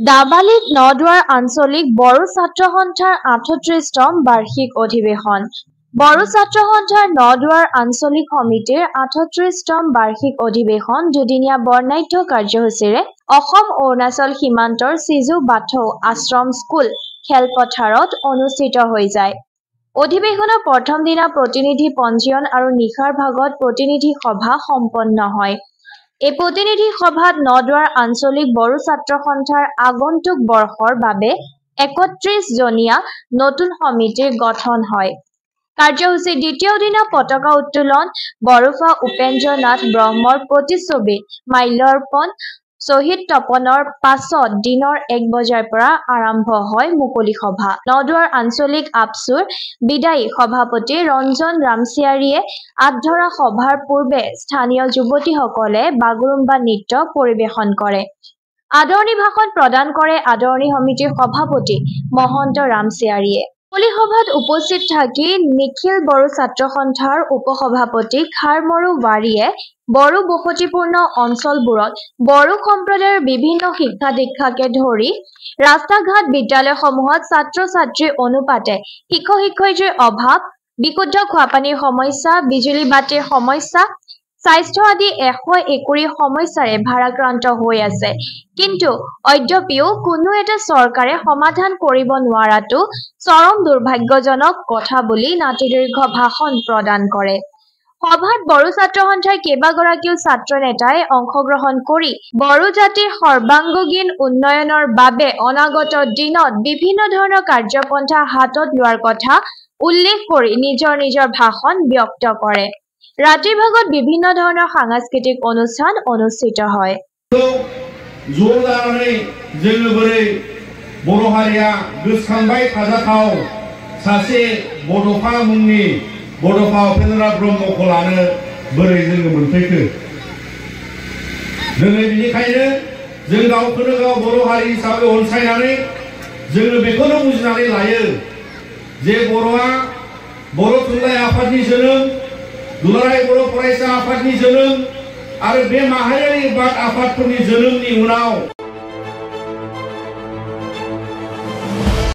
দাবালিত নদুৱাৰ আঞ্চলিক বড়ো ছাত্ৰ সন্থাৰ ৩৮তম বাৰ্ষিক অধিৱেশন। বড়ো ছাত্ৰ সন্থাৰ নদুৱাৰ আঞ্চলিক সমিতিৰ ৩৮তম বাৰ্ষিক অধিৱেশন দুদিনীয়া বৰ্ণাঢ্য কাৰ্যসূচীৰে অসম অৰুণাচল সীমান্তৰ সিজু বাথৌ আশ্ৰম স্কুল খেলপথাৰত অনুষ্ঠিত হৈ যায়। অধিৱেশনৰ প্ৰথম দিনা প্ৰতিনিধি পঞ্জীয়ন আৰু নিশাৰ ভাগত প্ৰতিনিধি সভা সম্পন্ন হয়। এই প্ৰতিনিধি সভাত নদুৱাৰ আঞ্চলিক বড়ো ছাত্ৰ সন্থাৰ আগন্তুক বৰ্ষৰ বাবে ৩১ জনীয়া নতুন সমিতিৰ গঠন হয়। কাৰ্যসূচীৰ দ্বিতীয় দিনা পতাকা উত্তোলন, বড়োফা উপেন্দ্ৰ নাথ ব্ৰহ্মৰ প্ৰতিচ্ছবি মাল্যাৰ্পণ, শ্বহীদ তপনৰ পাছত দিনৰ ১ বজাৰ পৰা আৰম্ভ হয় মুকলি সভা। নদুৱাৰ আঞ্চলিক আপচুৰ বিদায়ী সভাপতি ৰঞ্জন ৰামচিয়াৰীয়ে আধৰা সভাৰ পূৰ্বে স্থানীয় যুৱতীসকলে বাগৰুম্বা নৃত্য পৰিৱেশন কৰে। আদৰণি ভাষণ প্ৰদান কৰে আদৰণি সমিতিৰ সভাপতি মহন্ত ৰামচিয়াৰীয়ে। মুকলি সভাত উপস্থিত থাকি নিখিল বড়ো ছাত্ৰ সন্থাৰ উপসভাপতি খাৰমৰু ৱাৰীয়ে বড়ো বসতিপূৰ্ণ অঞ্চলবোৰত বড়ো সম্প্ৰদায়ৰ বিভিন্ন শিক্ষা দীক্ষাকে ধৰি ৰাস্তা-ঘাট বিদ্যালয়সমূহত ছাত্ৰ-ছাত্ৰীৰ অনুপাতে শিক্ষক-শিক্ষয়িত্ৰীৰ অভাৱ, বিশুদ্ধ খোৱাপানীৰ সমস্যা, বিজুলী বাতিৰ সমস্যা, স্বাস্থ্য আদি একুৰি সমস্যাৰে ভাৰাক্ৰান্ত হৈ আছে। কিন্তু অদ্যপিও কোনো এটা চৰকাৰে সমাধান কৰিব নোৱাৰাটো চৰম দুৰ্ভাগ্যজনক কথা বুলি নাতিদীৰ্ঘ ভাষণ প্ৰদান কৰে। সভাত বড়ো ছাত্ৰ সন্থাৰ কেইবাগৰাকীও ছাত্ৰ নেতাই অংশগ্ৰহণ কৰি বড়ো জাতিৰ সৰ্বাংগীন উন্নয়নৰ বাবে অনাগত দিনত বিভিন্ন ধৰণৰ কাৰ্যপন্থা হাতত লোৱাৰ কথা উল্লেখ কৰি নিজৰ নিজৰ ভাষণ ব্যক্ত কৰে। ৰাতিৰ ভাগত বিভিন্ন ধৰণৰ সাংস্কৃতিক অনুষ্ঠান অনুষ্ঠিত হয়। जोङो बोरै बर' हारिया गोसोखांबाय थाजाथाव सासे बड'फा मुंनि बड'फा उपेन्द्र ब्रह्मखौ लानो बोरै जोङो मोनफैखो। दिनै बेनिखायनो जों गावखौनो गाव बर' हारि हिसाबै अनसायनानै जोङो बेखौनो बुजिनानै लायो जे बर'आ बर' थुनलाइ आफादनि जोनोम, दुलाराय बर' फरायसा आफादनि जोनोम आरो बे माहारियारि बाद आफादफोरनि जोनोमनि उनाव